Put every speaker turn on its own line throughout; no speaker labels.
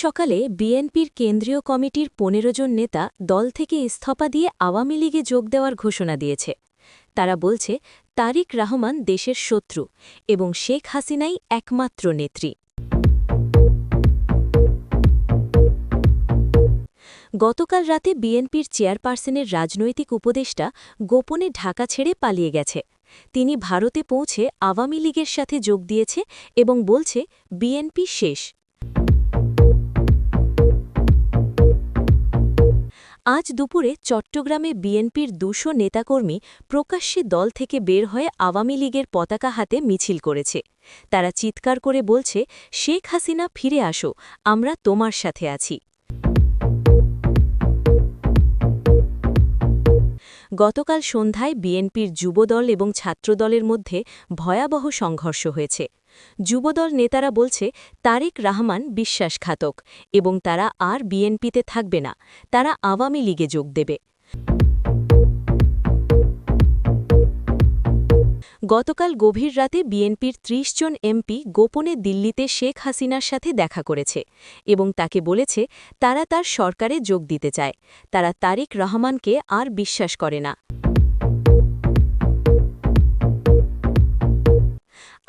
সকালে বিএনপির কেন্দ্রীয় কমিটির ১৫ জন নেতা দল থেকে ইস্তফা দিয়ে আওয়ামী লীগে যোগ দেওয়ার ঘোষণা দিয়েছে। তারা বলছে তারিক রহমান দেশের শত্রু এবং শেখ হাসিনাই একমাত্র নেত্রী। গতকাল রাতে বিএনপির চেয়ারপারসনের রাজনৈতিক উপদেষ্টা গোপনে ঢাকা ছেড়ে পালিয়ে গেছে। তিনি ভারতে পৌঁছে আওয়ামী লীগের সাথে যোগ দিয়েছে এবং বলছে বিএনপি শেষ। আজ দুপুরে চট্টগ্রামে বিএনপির ২০০ নেতাকর্মী প্রকাশ্যে দল থেকে বের হয়ে আওয়ামী লীগের পতাকা হাতে মিছিল করেছে। তারা চিৎকার করে বলছে, শেখ হাসিনা ফিরে আসো, আমরা তোমার সাথে আছি। গতকাল সন্ধ্যায় বিএনপির যুবদল এবং ছাত্রদলের মধ্যে ভয়াবহ সংঘর্ষ হয়েছে। যুবদল নেতারা বলছে তারেক রহমান বিশ্বাসঘাতক এবং তারা আর বিএনপিতে থাকবে না, তারা আওয়ামী লীগে যোগ দেবে। গতকাল গভীর রাতে বিএনপির ৩০ জন এমপি গোপনে দিল্লিতে শেখ হাসিনার সাথে দেখা করেছে এবং তাকে বলেছে তারা তার সরকারে যোগ দিতে চায়, তারা তারেক রহমানকে আর বিশ্বাস করে না।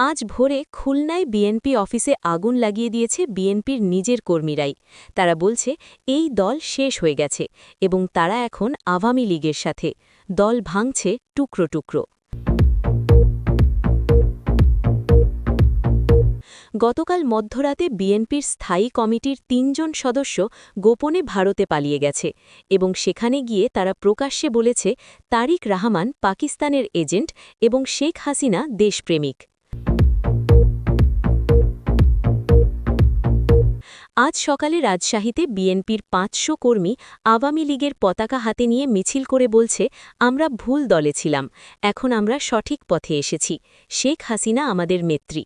আজ ভোরে খুলনায় বিএনপি অফিসে আগুন লাগিয়ে দিয়েছে বিএনপির নিজের কর্মীরাই। তারা বলছে এই দল শেষ হয়ে গেছে এবং তারা এখন আওয়ামী লীগের সাথে। দল ভাঙছে টুকরো টুকরো। গতকাল মধ্যরাতে বিএনপির স্থায়ী কমিটির ৩ জন সদস্য গোপনে ভারতে পালিয়ে গেছে এবং সেখানে গিয়ে তারা প্রকাশ্যে বলেছে তারিক রহমান পাকিস্তানের এজেন্ট এবং শেখ হাসিনা দেশপ্রেমিক। আজ সকালে রাজশাহীতে বিএনপির ৫০০ কর্মী আওয়ামী লীগের পতাকা হাতে নিয়ে মিছিল করে বলছে আমরা ভুল দলে ছিলাম, এখন আমরা সঠিক পথে এসেছি, শেখ হাসিনা আমাদের নেত্রী।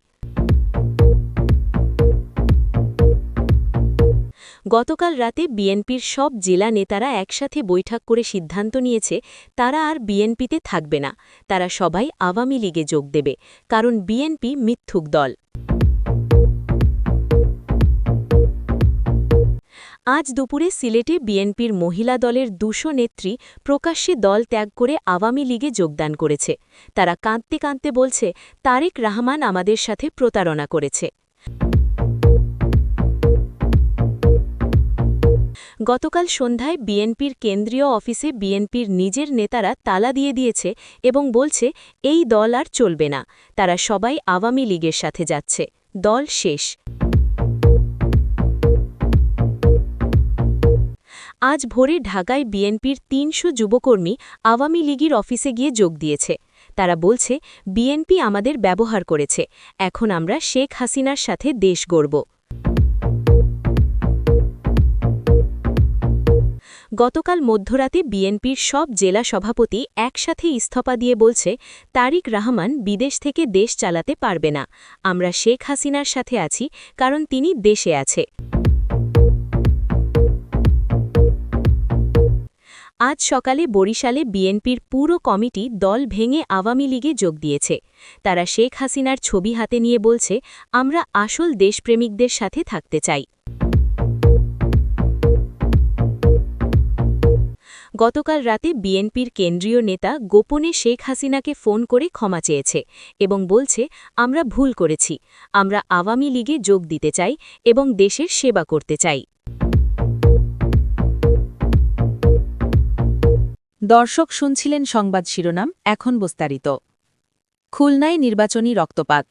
গতকাল রাতে বিএনপির সব জেলা নেতারা একসাথে বৈঠক করে সিদ্ধান্ত নিয়েছে তারা আর বিএনপিতে থাকবে না, তারা সবাই আওয়ামী লীগে যোগ দেবে, কারণ বিএনপি মিথ্যুক দল। আজ দুপুরে সিলেটে বিএনপির মহিলা দলের ২০০ নেত্রী প্রকাশ্যে দল ত্যাগ করে আওয়ামী লীগে যোগদান করেছে। তারা কাঁদতে কাঁদতে বলছে তারেক রহমান আমাদের সাথে প্রতারণা করেছে। গতকাল সন্ধ্যায় বিএনপির কেন্দ্রীয় অফিসে বিএনপির নিজের নেতারা তালা দিয়ে দিয়েছে এবং বলছে এই দল আর চলবে না, তারা সবাই আওয়ামী লীগের সাথে যাচ্ছে, দল শেষ। আজ ভোরে ঢাকায় বিএনপির ৩০০ যুবকর্মী আওয়ামী লীগের অফিসে গিয়ে যোগ দিয়েছে। তারা বলছে বিএনপি আমাদের ব্যবহার করেছে, এখন আমরা শেখ হাসিনার সাথে দেশ গড়ব। গতকাল মধ্যরাতে বিএনপির সব জেলা সভাপতি একসাথে ইস্তফা দিয়ে বলছে তারিক রহমান বিদেশ থেকে দেশ চালাতে পারবে না, আমরা শেখ হাসিনার সাথে আছি কারণ তিনি দেশে আছে। আজ সকালে বরিশালে বিএনপির পুরো কমিটি দল ভেঙে আওয়ামী লীগে যোগ দিয়েছে। তারা শেখ হাসিনার ছবি হাতে নিয়ে বলছে আমরা আসল দেশপ্রেমিকদের সাথে থাকতে চাই। গতকাল রাতে বিএনপির কেন্দ্রীয় নেতা গোপনে শেখ হাসিনাকে ফোন করে ক্ষমা চেয়েছে এবং বলছে আমরা ভুল করেছি, আমরা আওয়ামী লীগে যোগ দিতে চাই এবং দেশের সেবা করতে চাই।
দর্শক শুনছিলেন সংবাদ শিরোনাম, এখন বিস্তারিত। খুলনায় নির্বাচনী রক্তপাত।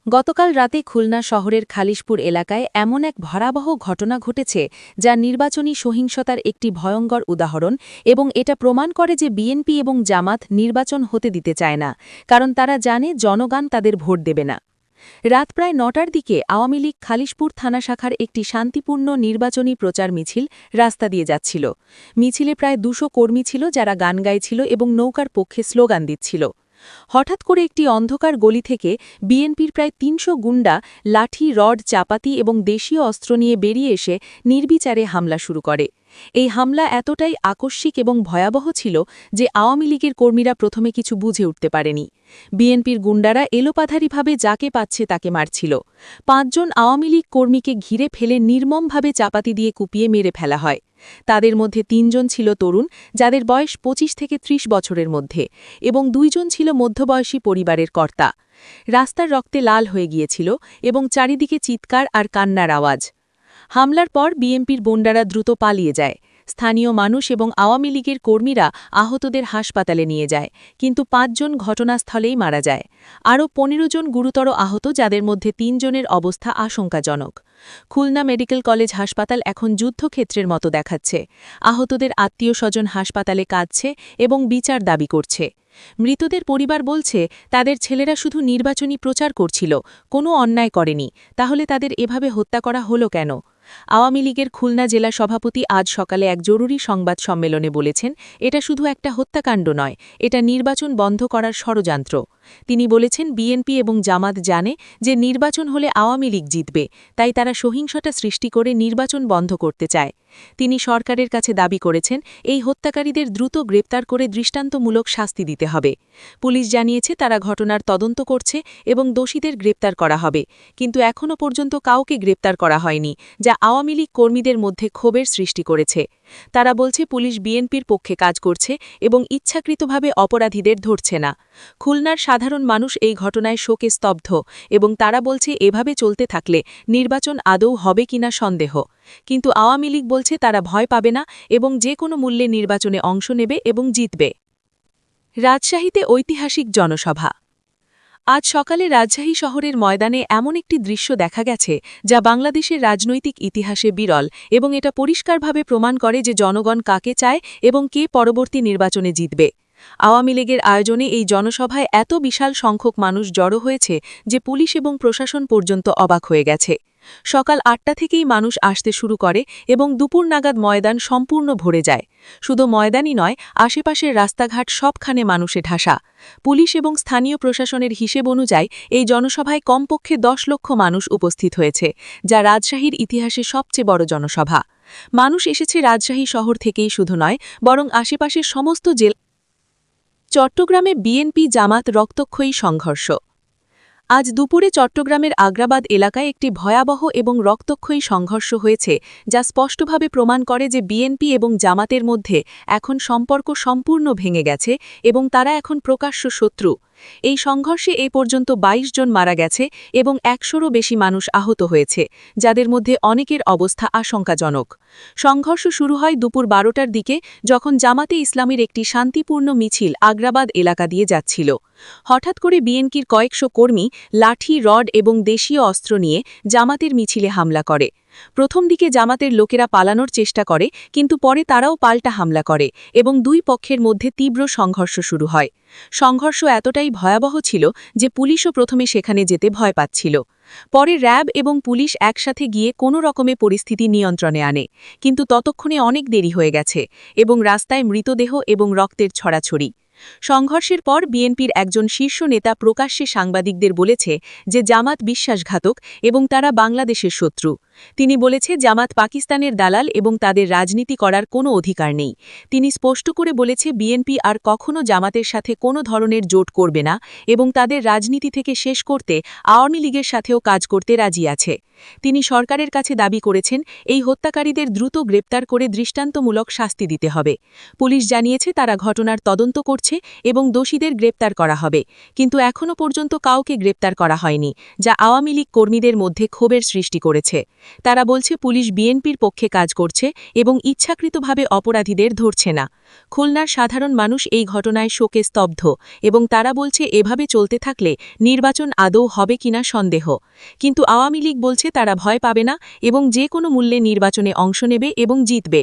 গতকাল রাতে খুলনা শহরের খালিশপুর এলাকায় এমন এক ভয়াবহ ঘটনা ঘটেছে যা নির্বাচনী সহিংসতার একটি ভয়ঙ্কর উদাহরণ এবং এটা প্রমাণ করে যে বিএনপি এবং জামাত নির্বাচন হতে দিতে চায় না, কারণ তারা জানে জনগণ তাদের ভোট দেবে না। রাত প্রায় ৯টার দিকে আওয়ামী লীগ খালিশপুর থানা শাখার একটি শান্তিপূর্ণ নির্বাচনী প্রচার মিছিল রাস্তা দিয়ে যাচ্ছিল। মিছিলে প্রায় ২০০ কর্মী ছিল যারা গান গাইছিল এবং নৌকার পক্ষে স্লোগান দিচ্ছিল। হঠাৎ করে একটি অন্ধকার গলি থেকে বিএনপির প্রায় ৩০০ গুন্ডা লাঠি, রড, চাপাতি এবং দেশীয় অস্ত্র নিয়ে বেরিয়ে এসে নির্বিচারে হামলা শুরু করে। এই হামলা এতটাই আকস্মিক এবং ভয়াবহ ছিল যে আওয়ামী লীগের কর্মীরা প্রথমে কিছু বুঝে উঠতে পারেনি। বিএনপির গুন্ডারা এলোপাথারিভাবে যাকে পাচ্ছে তাকে মারছিল। ৫ জন আওয়ামী লীগ কর্মীকে ঘিরে ফেলে নির্মমভাবে চাপাতি দিয়ে কুপিয়ে মেরে ফেলা হয়। তাদের মধ্যে ৩ জন ছিল তরুণ, যাদের বয়স ২৫ থেকে ৩০ বছরের মধ্যে, এবং ২ জন ছিল মধ্যবয়সী পরিবারের কর্তা। রাস্তার রক্তে লাল হয়ে গিয়েছিল এবং চারিদিকে চিৎকার আর কান্নার আওয়াজ। হামলার পর বিএনপির গুন্ডারা দ্রুত পালিয়ে যায়। স্থানীয় মানুষ এবং আওয়ামী লীগের কর্মীরা আহতদের হাসপাতালে নিয়ে যায়, কিন্তু ৫ জন ঘটনাস্থলেই মারা যায়। আরও ১৫ জন গুরুতর আহত, যাদের মধ্যে ৩ জনের অবস্থা আশঙ্কাজনক। খুলনা মেডিকেল কলেজ হাসপাতাল এখন যুদ্ধক্ষেত্রের মতো দেখাচ্ছে। আহতদের আত্মীয়স্বজন হাসপাতালে কাঁদছে এবং বিচার দাবি করছে। মৃতদের পরিবার বলছে, তাদের ছেলেরা শুধু নির্বাচনী প্রচার করছিল, কোনো অন্যায় করেনি। তাহলে তাদের এভাবে হত্যা করা হলো কেন? আওয়ামী লীগের খুলনা জেলা সভাপতি আজ সকালে এক জরুরি সংবাদ সম্মেলনে বলেছেন, এটা শুধু একটা হত্যাকাণ্ড নয়, এটা নির্বাচন বন্ধ করার ষড়যন্ত্র। তিনি বলেছেন, বিএনপি এবং জামাত জানে যে নির্বাচন হলে আওয়ামী লীগ জিতবে, তাই তারা সহিংসতা সৃষ্টি করে নির্বাচন বন্ধ করতে চায়। তিনি সরকারের কাছে দাবি করেছেন, এই হত্যাকারীদের দ্রুত গ্রেপ্তার করে দৃষ্টান্তমূলক শাস্তি দিতে হবে। পুলিশ জানিয়েছে তারা ঘটনার তদন্ত করছে এবং দোষীদের গ্রেপ্তার করা হবে, কিন্তু এখনও পর্যন্ত কাউকে গ্রেপ্তার করা হয়নি, যা আওয়ামী লীগ কর্মীদের মধ্যে ক্ষোভের সৃষ্টি করেছে। তারা বলছে পুলিশ বিএনপির পক্ষে কাজ করছে এবং ইচ্ছাকৃতভাবে অপরাধীদের ধরছে না। খুলনার সাধারণ মানুষ এই ঘটনায় শোকে স্তব্ধ এবং তারা বলছে এভাবে চলতে থাকলে নির্বাচন আদৌ হবে কিনা সন্দেহ। কিন্তু আওয়ামী লীগ বলছে তারা ভয় পাবে না এবং যে কোনো মূল্যে নির্বাচনে অংশ নেবে এবং জিতবে। রাজশাহীতে ঐতিহাসিক জনসভা। আজ সকালে রাজশাহী শহরের ময়দানে এমন একটি দৃশ্য দেখা গেছে যা বাংলাদেশের রাজনৈতিক ইতিহাসে বিরল, এবং এটা পরিষ্কারভাবে প্রমাণ করে যে জনগণ কাকে চায় এবং কে পরবর্তী নির্বাচনে জিতবে। আওয়ামী লীগের আয়োজনে এই জনসভায় এত বিশাল সংখ্যক মানুষ জড়ো হয়েছে যে পুলিশ এবং প্রশাসন পর্যন্ত অবাক হয়ে গেছে। সকাল ৮টা থেকেই মানুষ আসতে শুরু করে এবং দুপুর নাগাদ ময়দান সম্পূর্ণ ভরে যায়। শুধু ময়দানই নয়, আশেপাশের রাস্তাঘাট সবখানে মানুষে ঢাসা। পুলিশ এবং স্থানীয় প্রশাসনের হিসেব অনুযায়ী এই জনসভায় কমপক্ষে ১০ লক্ষ মানুষ উপস্থিত হয়েছে, যা রাজশাহীর ইতিহাসে সবচেয়ে বড় জনসভা। মানুষ এসেছে রাজশাহী শহর থেকেই শুধু নয়, বরং আশেপাশের সমস্ত জেলা। চট্টগ্রামে বিএনপি জামাত রক্তক্ষয়ী সংঘর্ষ। আজ দুপুরে চট্টগ্রামের আগ্রাবাদ এলাকায় একটি ভয়াবহ এবং রক্তক্ষয়ী সংঘর্ষ হয়েছে, যা স্পষ্টভাবে প্রমাণ করে যে বিএনপি এবং জামাতের মধ্যে এখন সম্পর্ক সম্পূর্ণ ভেঙে গেছে এবং তারা এখন প্রকাশ্য শত্রু। এই সংঘর্ষে এ পর্যন্ত ২২ জন মারা গেছে এবং ১০০রও বেশি মানুষ আহত হয়েছে, যাদের মধ্যে অনেকের অবস্থা আশঙ্কাজনক। সংঘর্ষ শুরু হয় দুপুর ১২টার দিকে, যখন জামাতে ইসলামের একটি শান্তিপূর্ণ মিছিল আগ্রাবাদ এলাকা দিয়ে যাচ্ছিল। হঠাৎ করে বিএনপির কয়েকশো কর্মী লাঠি, রড এবং দেশীয় অস্ত্র নিয়ে জামাতের মিছিলে হামলা করে। প্রথম দিকে জামাতের লোকেরা পালানোর চেষ্টা করে, কিন্তু পরে তারাও পাল্টা হামলা করে এবং দুই পক্ষের মধ্যে তীব্র সংঘর্ষ শুরু হয়। সংঘর্ষ এতটাই ভয়াবহ ছিল যে পুলিশও প্রথমে সেখানে যেতে ভয় পাচ্ছিল। পরে র্যাব এবং পুলিশ একসাথে গিয়ে কোনো রকমে পরিস্থিতি নিয়ন্ত্রণে আনে, কিন্তু ততক্ষণে অনেক দেরি হয়ে গেছে এবং রাস্তায় মৃতদেহ এবং রক্তের ছড়াছড়ি। সংঘর্ষের পর বিএনপির একজন শীর্ষ নেতা প্রকাশ্যে সাংবাদিকদের বলেছে যে জামাত বিশ্বাসঘাতক এবং তারা বাংলাদেশের শত্রু। তিনি বলেছে জামাত পাকিস্তানের দালাল এবং তাদের রাজনীতি করার কোনো অধিকার নেই। তিনি স্পষ্ট করে বলেছে বিএনপি আর কখনো জামাতের সাথে কোনো ধরনের জোট করবে না এবং তাদের রাজনীতি থেকে শেষ করতে আওয়ামী লীগের সাথেও কাজ করতে রাজি আছে। তিনি সরকারের কাছে দাবি করেছেন এই হত্যাকারীদের দ্রুত গ্রেপ্তার করে দৃষ্টান্তমূলক শাস্তি দিতে হবে। পুলিশ জানিয়েছে তারা ঘটনার তদন্ত করছে এবং দোষীদের গ্রেপ্তার করা হবে, কিন্তু এখনও পর্যন্ত কাউকে গ্রেপ্তার করা হয়নি, যা আওয়ামী লীগ কর্মীদের মধ্যে ক্ষোভের সৃষ্টি করেছে। তারা বলছে পুলিশ বিএনপির পক্ষে কাজ করছে এবং ইচ্ছাকৃতভাবে অপরাধীদের ধরছে না। খুলনার সাধারণ মানুষ এই ঘটনায় শোকে স্তব্ধ এবং তারা বলছে এভাবে চলতে থাকলে নির্বাচন আদৌ হবে কিনা সন্দেহ। কিন্তু আওয়ামী লীগ বলছে তারা ভয় পাবে না এবং যে কোনো মূল্যে নির্বাচনে অংশ নেবে এবং জিতবে।